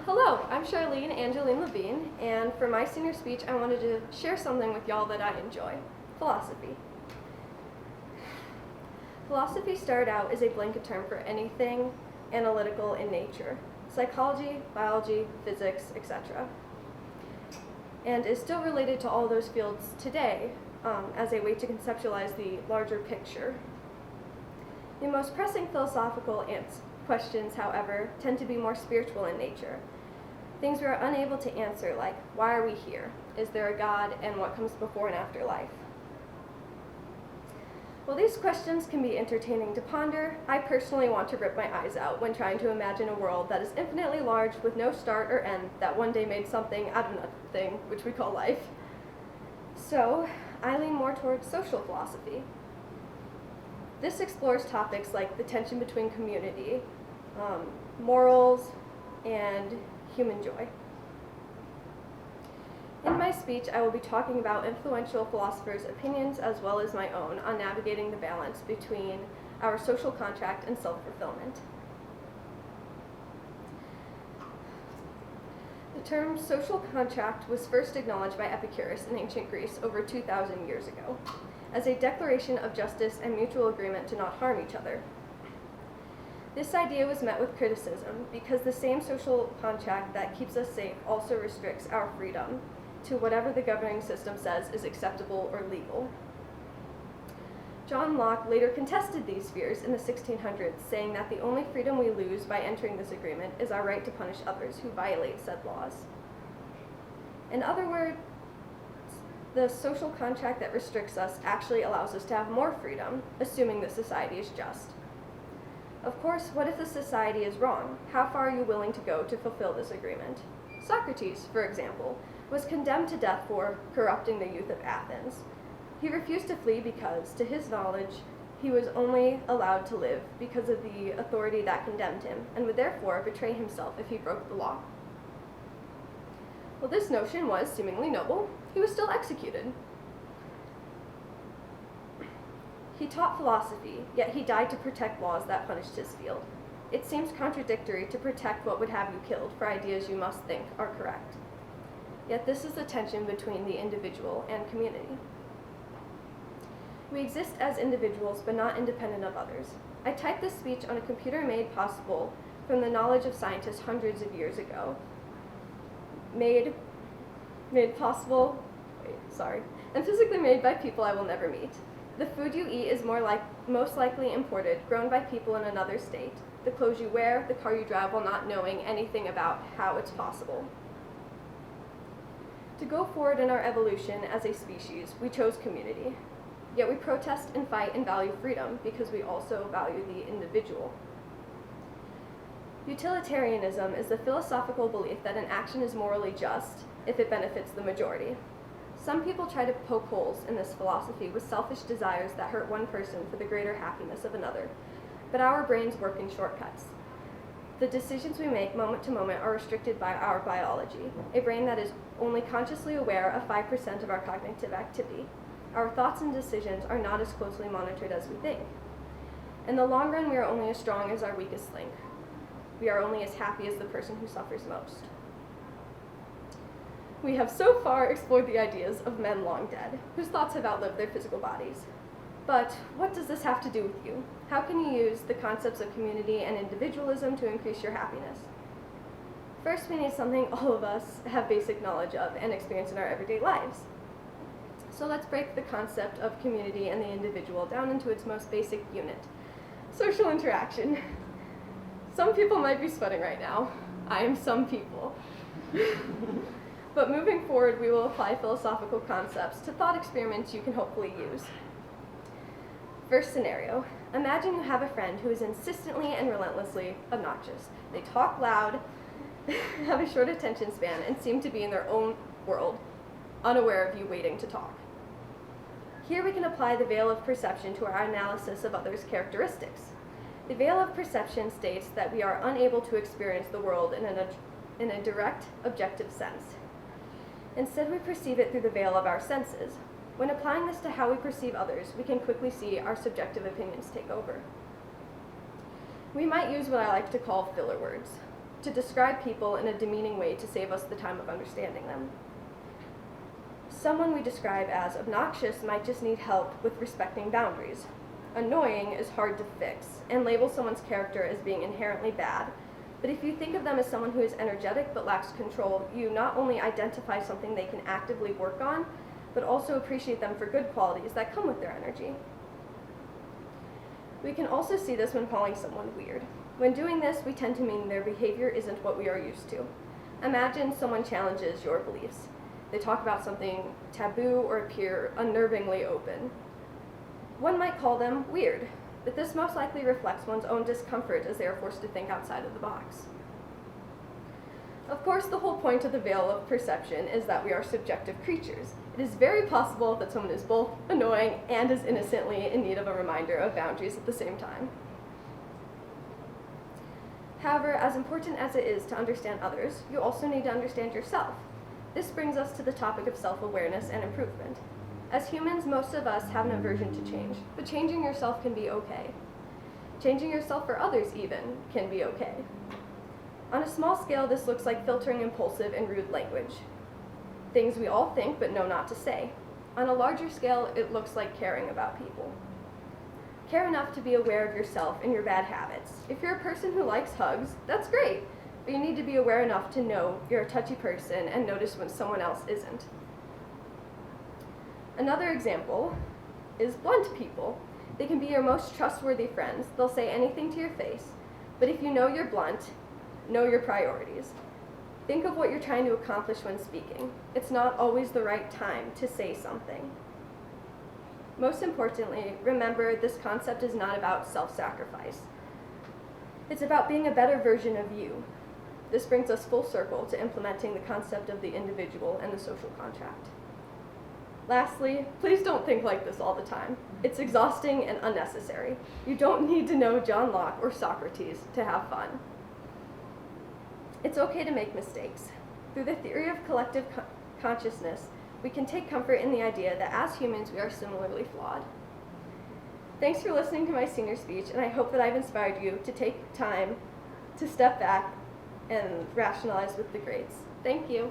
Hello, I'm Charlene LaVigne, and for my senior speech, I wanted to share something with y'all that I enjoy: philosophy. Philosophy started out as a blanket term for anything analytical in nature: psychology, biology, physics, etc., and is still related to all those fields today as a way to conceptualize the larger picture. The most pressing philosophical questions, however, tend to be more spiritual in nature. Things we are unable to answer, like, why are we here? Is there a God? And what comes before and after life? While these questions can be entertaining to ponder, I personally want to rip my eyes out when trying to imagine a world that is infinitely large with no start or end that one day made something out of nothing, which we call life. So, I lean more towards social philosophy. This explores topics like the tension between community, morals, and human joy. In my speech, I will be talking about influential philosophers' opinions as well as my own on navigating the balance between our social contract and self-fulfillment. The term social contract was first acknowledged by Epicurus in ancient Greece over 2,000 years ago as a declaration of justice and mutual agreement to not harm each other. This idea was met with criticism because the same social contract that keeps us safe also restricts our freedom to whatever the governing system says is acceptable or legal. John Locke later contested these fears in the 1600s, saying that the only freedom we lose by entering this agreement is our right to punish others who violate said laws. In other words, the social contract that restricts us actually allows us to have more freedom, assuming the society is just. Of course, what if the society is wrong? How far are you willing to go to fulfill this agreement? Socrates, for example, was condemned to death for corrupting the youth of Athens. He refused to flee because, to his knowledge, he was only allowed to live because of the authority that condemned him, and would therefore betray himself if he broke the law. While this notion was seemingly noble, he was still executed. He taught philosophy, yet he died to protect laws that punished his field. It seems contradictory to protect what would have you killed for ideas you must think are correct. Yet this is the tension between the individual and community. We exist as individuals, but not independent of others. I typed this speech on a computer made possible from the knowledge of scientists hundreds of years ago. And physically made by people I will never meet. The food you eat is most likely imported, grown by people in another state. The clothes you wear, the car you drive while not knowing anything about how it's possible. To go forward in our evolution as a species, we chose community. Yet we protest and fight and value freedom because we also value the individual. Utilitarianism is the philosophical belief that an action is morally just if it benefits the majority. Some people try to poke holes in this philosophy with selfish desires that hurt one person for the greater happiness of another, but our brains work in shortcuts. The decisions we make moment to moment are restricted by our biology, a brain that is only consciously aware of 5% of our cognitive activity. Our thoughts and decisions are not as closely monitored as we think. In the long run, we are only as strong as our weakest link. We are only as happy as the person who suffers most. We have so far explored the ideas of men long dead, whose thoughts have outlived their physical bodies. But what does this have to do with you? How can you use the concepts of community and individualism to increase your happiness? First, we need something all of us have basic knowledge of and experience in our everyday lives. So let's break the concept of community and the individual down into its most basic unit: social interaction. Some people might be sweating right now. I am some people. But moving forward, we will apply philosophical concepts to thought experiments you can hopefully use. First scenario: imagine you have a friend who is insistently and relentlessly obnoxious. They talk loud, have a short attention span, and seem to be in their own world, unaware of you waiting to talk. Here we can apply the veil of perception to our analysis of others' characteristics. The veil of perception states that we are unable to experience the world in a direct, objective sense. Instead, we perceive it through the veil of our senses. When applying this to how we perceive others, we can quickly see our subjective opinions take over. We might use what I like to call filler words to describe people in a demeaning way to save us the time of understanding them. Someone we describe as obnoxious might just need help with respecting boundaries. Annoying is hard to fix and label someone's character as being inherently bad. But if you think of them as someone who is energetic but lacks control, you not only identify something they can actively work on, but also appreciate them for good qualities that come with their energy. We can also see this when calling someone weird. When doing this, we tend to mean their behavior isn't what we are used to. Imagine someone challenges your beliefs. They talk about something taboo or appear unnervingly open. One might call them weird, but this most likely reflects one's own discomfort as they are forced to think outside of the box. Of course, the whole point of the veil of perception is that we are subjective creatures. It is very possible that someone is both annoying and is innocently in need of a reminder of boundaries at the same time. However, as important as it is to understand others, you also need to understand yourself. This brings us to the topic of self-awareness and improvement. As humans, most of us have an aversion to change, but changing yourself can be okay. Changing yourself for others, even, can be okay. On a small scale, this looks like filtering impulsive and rude language, things we all think but know not to say. On a larger scale, it looks like caring about people. Care enough to be aware of yourself and your bad habits. If you're a person who likes hugs, that's great, but you need to be aware enough to know you're a touchy person and notice when someone else isn't. Another example is blunt people. They can be your most trustworthy friends. They'll say anything to your face, but if you know you're blunt, know your priorities. Think of what you're trying to accomplish when speaking. It's not always the right time to say something. Most importantly, remember this concept is not about self-sacrifice. It's about being a better version of you. This brings us full circle to implementing the concept of the individual and the social contract. Lastly, please don't think like this all the time. It's exhausting and unnecessary. You don't need to know John Locke or Socrates to have fun. It's okay to make mistakes. Through the theory of collective consciousness, we can take comfort in the idea that as humans, we are similarly flawed. Thanks for listening to my senior speech, and I hope that I've inspired you to take time to step back and rationalize with the greats. Thank you.